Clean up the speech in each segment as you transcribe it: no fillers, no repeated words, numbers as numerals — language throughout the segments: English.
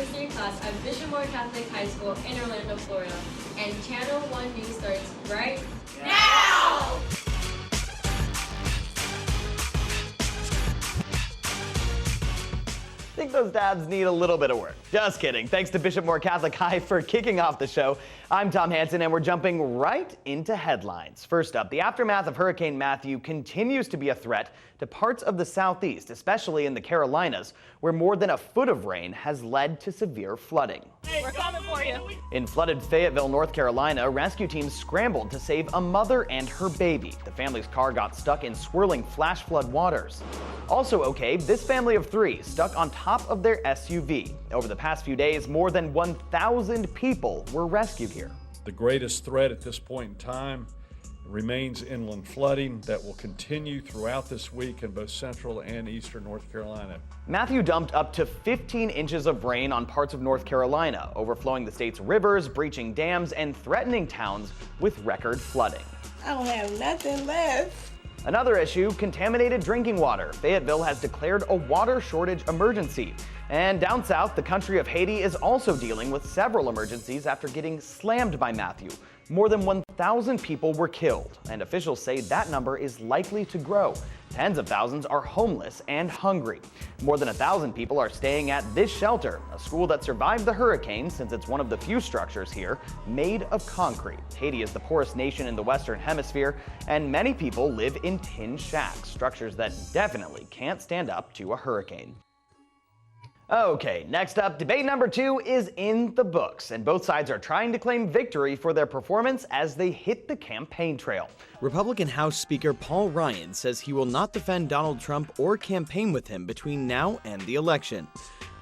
first year class at Bishop Moore Catholic High School in Orlando, Florida. And Channel 1 News starts right now! I think those dabs need a little bit of work. Just kidding. Thanks to Bishop Moore Catholic High for kicking off the show. I'm Tom Hansen, and we're jumping right into headlines. First up, the aftermath of Hurricane Matthew continues to be a threat to parts of the southeast, especially in the Carolinas, where more than a foot of rain has led to severe flooding. We're coming for you. In flooded Fayetteville, North Carolina, rescue teams scrambled to save a mother and her baby. The family's car got stuck in swirling flash flood waters. Also okay, this family of three stuck on top of their SUV. Over the past few days, more than 1,000 people were rescued here. The greatest threat at this point in time remains inland flooding that will continue throughout this week in both central and eastern North Carolina. Matthew dumped up to 15 inches of rain on parts of North Carolina, overflowing the state's rivers, breaching dams, and threatening towns with record flooding. I don't have nothing left. Another issue, contaminated drinking water. Fayetteville has declared a water shortage emergency. And down south, the country of Haiti is also dealing with several emergencies after getting slammed by Matthew. More than 1,000 people were killed, and officials say that number is likely to grow. Tens of thousands are homeless and hungry. More than 1,000 people are staying at this shelter, a school that survived the hurricane since it's one of the few structures here made of concrete. Haiti is the poorest nation in the Western Hemisphere, and many people live in tin shacks, structures that definitely can't stand up to a hurricane. Okay, next up, debate number 2 is in the books, and both sides are trying to claim victory for their performance as they hit the campaign trail. Republican House Speaker Paul Ryan says he will not defend Donald Trump or campaign with him between now and the election.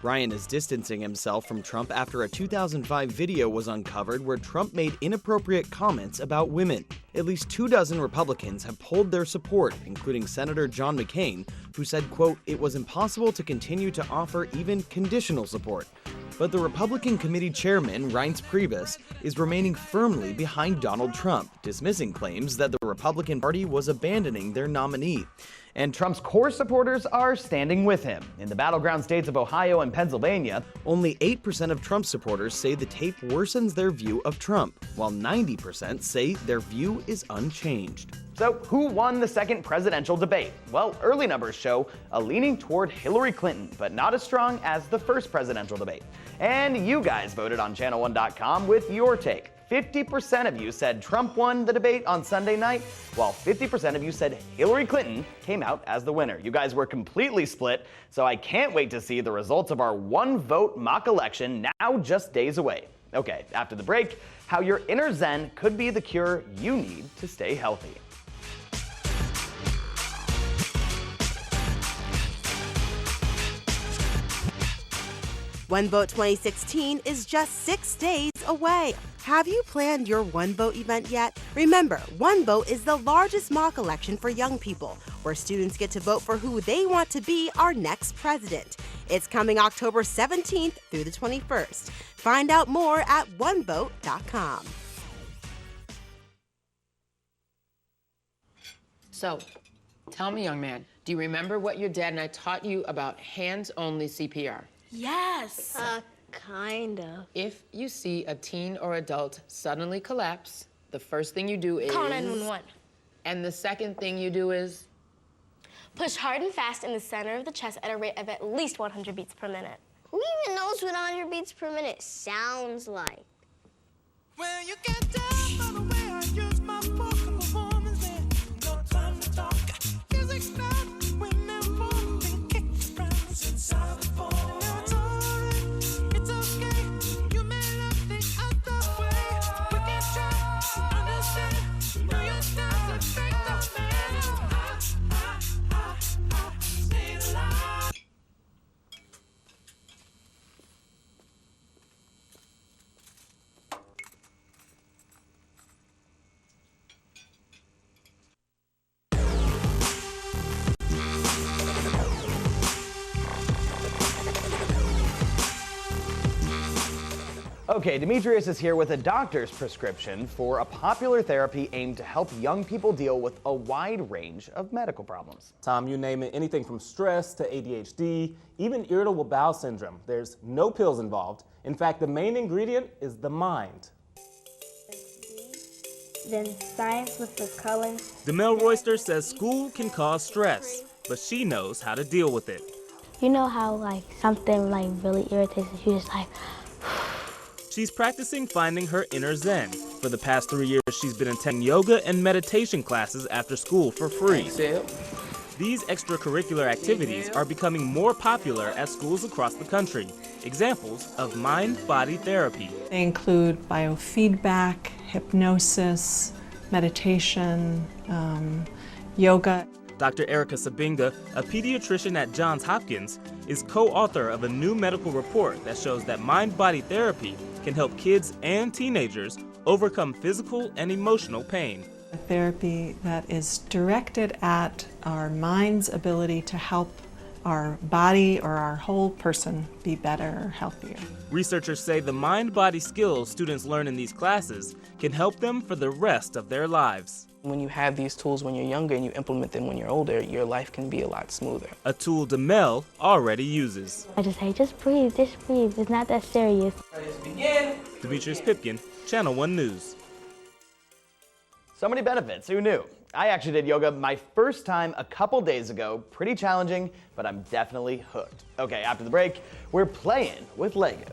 Ryan is distancing himself from Trump after a 2005 video was uncovered where Trump made inappropriate comments about women. At least 24 Republicans have polled their support, including Senator John McCain, who said, quote, "It was impossible to continue to offer even conditional support." But the Republican committee chairman, Reince Priebus, is remaining firmly behind Donald Trump, dismissing claims that the Republican Party was abandoning their nominee. And Trump's core supporters are standing with him. In the battleground states of Ohio and Pennsylvania, only 8% of Trump supporters say the tape worsens their view of Trump, while 90% say their view is unchanged. So who won the second presidential debate? Well, early numbers show a leaning toward Hillary Clinton, but not as strong as the first presidential debate. And you guys voted on channel1.com with your take. 50% of you said Trump won the debate on Sunday night, while 50% of you said Hillary Clinton came out as the winner. You guys were completely split, so I can't wait to see the results of our one-vote mock election now just days away. Okay, after the break, how your inner Zen could be the cure you need to stay healthy. One Vote 2016 is just 6 days away. Have you planned your One Vote event yet? Remember, One Vote is the largest mock election for young people, where students get to vote for who they want to be our next president. It's coming October 17th through the 21st. Find out more at onevote.com. So, tell me, young man, do you remember what your dad and I taught you about hands-only CPR? Yes. Kind of. If you see a teen or adult suddenly collapse, the first thing you do is... Call 911. And the second thing you do is... Push hard and fast in the center of the chest at a rate of at least 100 beats per minute. Who even knows what 100 beats per minute sounds like? Well, you can tell by the way I use my vocal performance, no time to talk. Music's not when they're moving, kick runs inside the phone. Okay, Demetrius is here with a doctor's prescription for a popular therapy aimed to help young people deal with a wide range of medical problems. Tom, you name it, anything from stress to ADHD, even irritable bowel syndrome. There's no pills involved. In fact, the main ingredient is the mind. Then science with the colors. Demel Royster says school can cause stress, but she knows how to deal with it. You know how like something like really irritates you, just like. She's practicing finding her inner zen. For the past 3 years, she's been attending yoga and meditation classes after school for free. These extracurricular activities are becoming more popular at schools across the country. Examples of mind-body therapy. They include biofeedback, hypnosis, meditation, yoga. Dr. Erica Sabinga, a pediatrician at Johns Hopkins, is co-author of a new medical report that shows that mind-body therapy can help kids and teenagers overcome physical and emotional pain. A therapy that is directed at our mind's ability to help our body or our whole person be better or healthier. Researchers say the mind-body skills students learn in these classes can help them for the rest of their lives. When you have these tools when you're younger and you implement them when you're older, your life can be a lot smoother. A tool Demel already uses. I just say, just breathe, it's not that serious. Let's begin. Demetrius Pipkin, Channel 1 News. So many benefits, who knew? I actually did yoga my first time a couple days ago. Pretty challenging, but I'm definitely hooked. Okay, after the break, we're playing with Legos.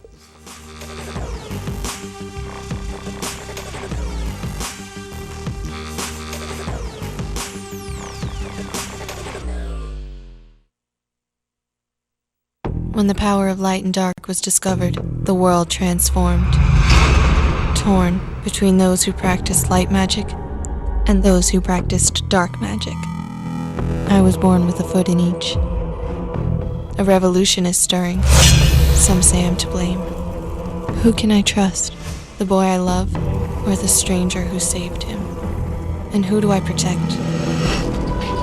When the power of light and dark was discovered, the world transformed. Torn between those who practiced light magic and those who practiced dark magic. I was born with a foot in each. A revolution is stirring. Some say I'm to blame. Who can I trust? The boy I love, or the stranger who saved him? And who do I protect?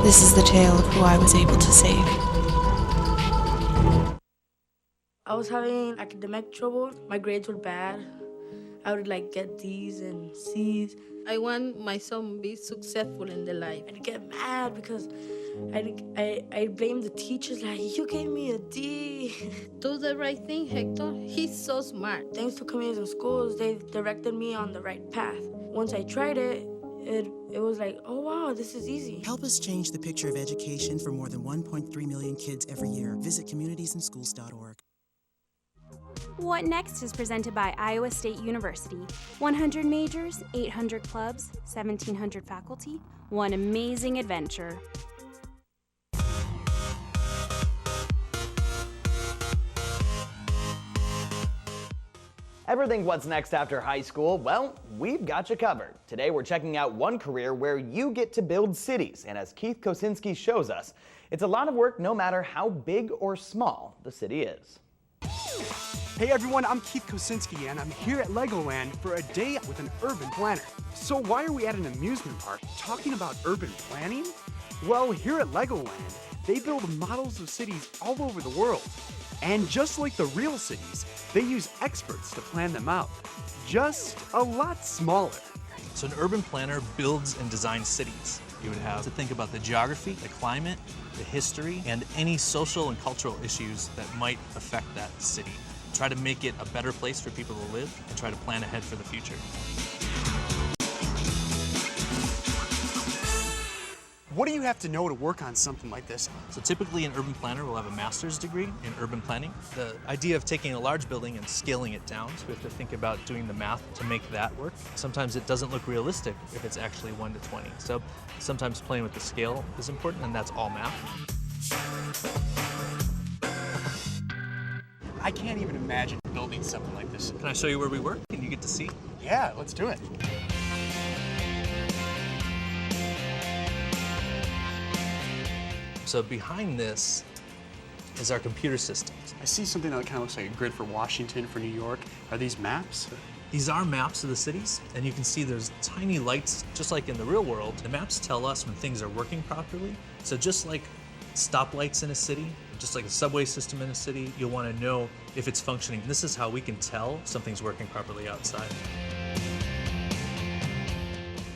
This is the tale of who I was able to save. I was having academic trouble. My grades were bad. I would get D's and C's. I want my son to be successful in the life. I'd get mad because I blame the teachers you gave me a D. Do the right thing, Hector. He's so smart. Thanks to communities and schools, they directed me on the right path. Once I tried it, it was oh wow, this is easy. Help us change the picture of education for more than 1.3 million kids every year. Visit communitiesandschools.org. What Next is presented by Iowa State University. 100 majors, 800 clubs, 1,700 faculty, one amazing adventure. Ever think what's next after high school? Well, we've got you covered. Today we're checking out one career where you get to build cities, and as Keith Kosinski shows us, it's a lot of work no matter how big or small the city is. Hey everyone, I'm Keith Kosinski and I'm here at Legoland for a day with an urban planner. So why are we at an amusement park talking about urban planning? Well, here at Legoland, they build models of cities all over the world. And just like the real cities, they use experts to plan them out, just a lot smaller. So an urban planner builds and designs cities. You would have to think about the geography, the climate, the history, and any social and cultural issues that might affect that city. Try to make it a better place for people to live and try to plan ahead for the future. What do you have to know to work on something like this? So typically an urban planner will have a master's degree in urban planning. The idea of taking a large building and scaling it down, so we have to think about doing the math to make that work. Sometimes it doesn't look realistic if it's actually 1 to 20. So sometimes playing with the scale is important, and that's all math. I can't even imagine building something like this. Can I show you where we work and you get to see? Yeah, let's do it. So behind this is our computer systems. I see something that kind of looks like a grid for Washington, for New York. Are these maps? These are maps of the cities, and you can see there's tiny lights, just like in the real world. The maps tell us when things are working properly. So just like stoplights in a city, Just like a subway system in a city, you'll want to know if it's functioning. This is how we can tell something's working properly outside.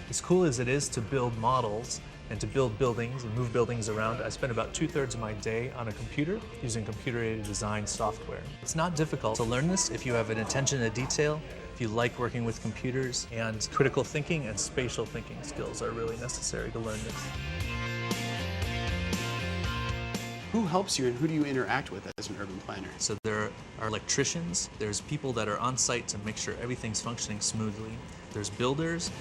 As cool as it is to build models and to build buildings and move buildings around, I spend about 2/3 of my day on a computer using computer-aided design software. It's not difficult to learn this if you have an attention to detail, if you like working with computers, and critical thinking and spatial thinking skills are really necessary to learn this. Who helps you and who do you interact with as an urban planner? So there are electricians, there's people that are on site to make sure everything's functioning smoothly, there's builders.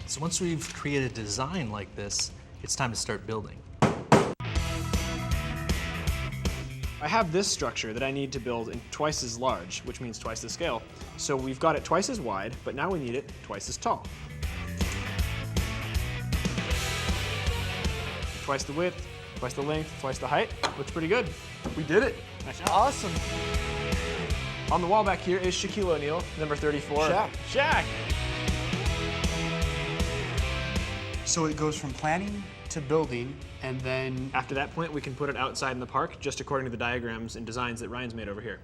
So once we've created a design like this, it's time to start building. I have this structure that I need to build in twice as large, which means twice the scale. So we've got it twice as wide, but now we need it twice as tall. Twice the width, twice the length, twice the height. Looks pretty good. We did it. Nice job. Awesome. On the wall back here is Shaquille O'Neal, number 34. Shaq. So it goes from planning to building, and then after that point, we can put it outside in the park, just according to the diagrams and designs that Ryan's made over here.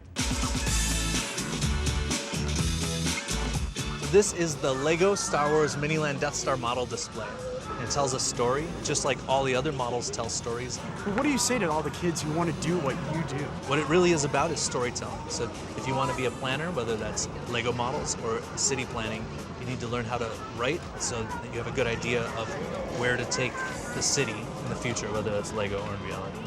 This is the Lego Star Wars Miniland Death Star model display. And it tells a story, just like all the other models tell stories. what do you say to all the kids who want to do what you do? What it really is about is storytelling. So if you want to be a planner, whether that's Lego models or city planning, you need to learn how to write so that you have a good idea of where to take the city in the future, whether that's Lego or in reality.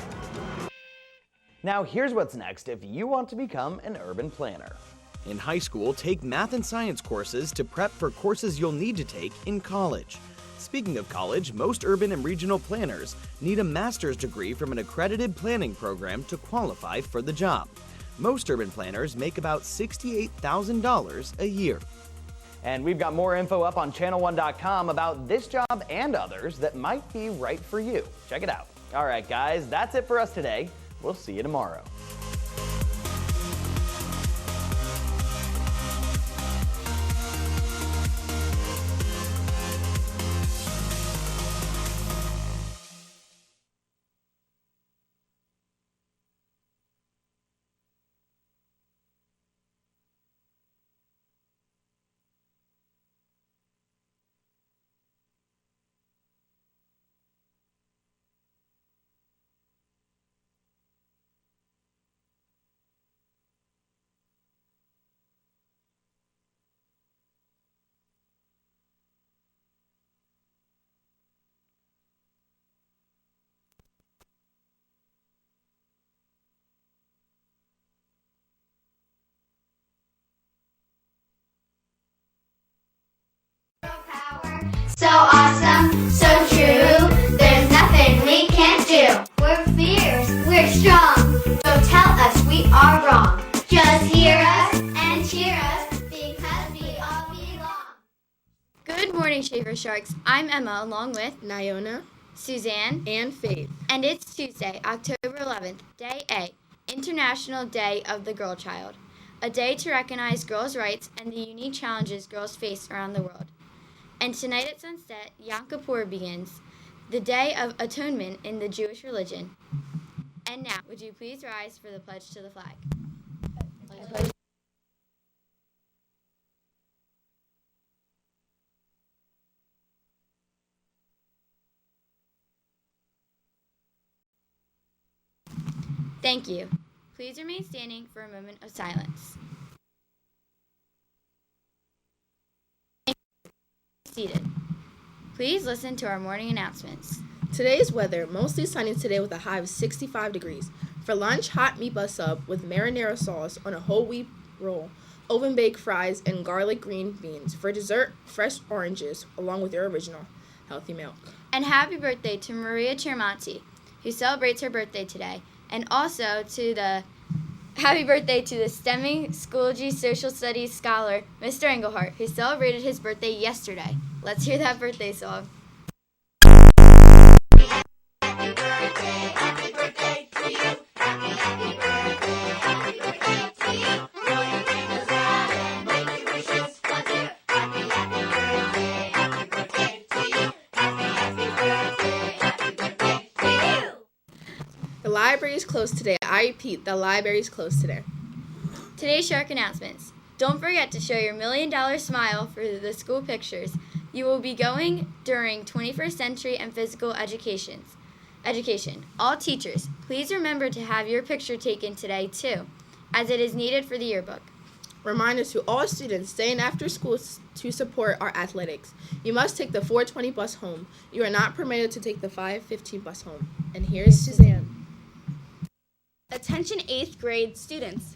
Now here's what's next if you want to become an urban planner. In high school, take math and science courses to prep for courses you'll need to take in college. Speaking of college, most urban and regional planners need a master's degree from an accredited planning program to qualify for the job. Most urban planners make about $68,000 a year. And we've got more info up on channel1.com about this job and others that might be right for you. Check it out. All right, guys, that's it for us today. We'll see you tomorrow. So awesome, so true, there's nothing we can't do. We're fierce, we're strong, so tell us we are wrong. Just hear us and cheer us because we all belong. Good morning, Shafer Sharks. I'm Emma along with Nyona, Suzanne, and Faith. And it's Tuesday, October 11th, Day A, International Day of the Girl Child, a day to recognize girls' rights and the unique challenges girls face around the world. And tonight at sunset, Yom Kippur begins, the Day of Atonement in the Jewish religion. And now, would you please rise for the pledge to the flag? Thank you. Please remain standing for a moment of silence. Seated. Please listen to our morning announcements. Today's weather, mostly sunny today with a high of 65 degrees. For lunch, hot meatball sub with marinara sauce on a whole wheat roll, oven-baked fries, and garlic green beans. For dessert, fresh oranges, along with your original healthy milk. And happy birthday to Maria Chermonti, who celebrates her birthday today. And also to the happy birthday to the Stemming Schoology Social Studies scholar, Mr. Engelhart, who celebrated his birthday yesterday. Let's hear that birthday song. library is closed today. I repeat, the library is closed today. Today's Shark announcements. Don't forget to show your $1 million smile for the school pictures. You will be going during 21st century and physical education. All teachers, please remember to have your picture taken today too, as it is needed for the yearbook. Reminder to all students staying after school to support our athletics. You must take the 4:20 bus home. You are not permitted to take the 5:15 bus home. And here's Suzanne. Attention 8th grade students.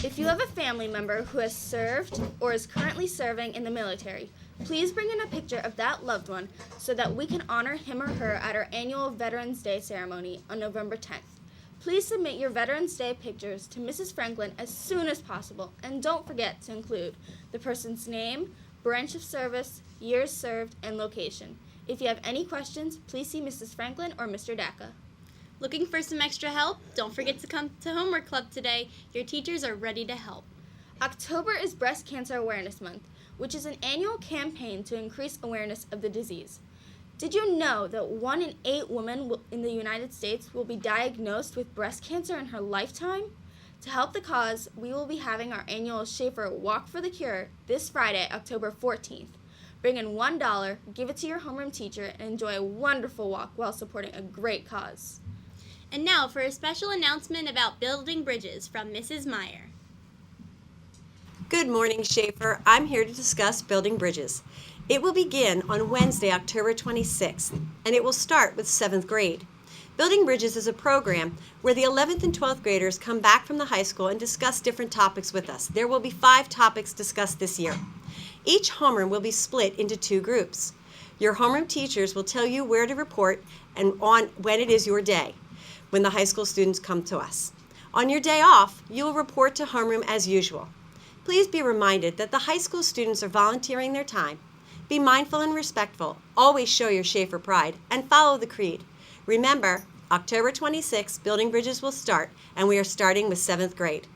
If you have a family member who has served or is currently serving in the military, please bring in a picture of that loved one so that we can honor him or her at our annual Veterans Day ceremony on November 10th. Please submit your Veterans Day pictures to Mrs. Franklin as soon as possible, and don't forget to include the person's name, branch of service, years served, and location. If you have any questions, please see Mrs. Franklin or Mr. Dacca. Looking for some extra help? Don't forget to come to Homework Club today. Your teachers are ready to help. October is Breast Cancer Awareness Month, which is an annual campaign to increase awareness of the disease. Did you know that 1 in 8 women in the United States will be diagnosed with breast cancer in her lifetime? To help the cause, we will be having our annual Shafer Walk for the Cure this Friday, October 14th. Bring in $1, give it to your homeroom teacher, and enjoy a wonderful walk while supporting a great cause. And now for a special announcement about building bridges from Mrs. Meyer. Good morning, Shafer. I'm here to discuss building bridges. It will begin on Wednesday, October 26th, and it will start with 7th grade. Building Bridges is a program where the 11th and 12th graders come back from the high school and discuss different topics with us. There will be 5 topics discussed this year. Each homeroom will be split into 2 groups. Your homeroom teachers will tell you where to report and on when it is your day, when the high school students come to us. On your day off, you will report to homeroom as usual. Please be reminded that the high school students are volunteering their time. Be mindful and respectful. Always show your Shafer pride and follow the creed. Remember, October 26th, Building Bridges will start, and we are starting with 7th grade.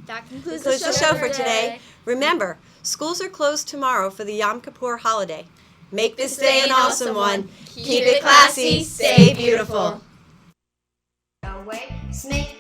That concludes the show for today. Remember, schools are closed tomorrow for the Yom Kippur holiday. Make this day an awesome one. Keep it classy, stay beautiful. Away, snake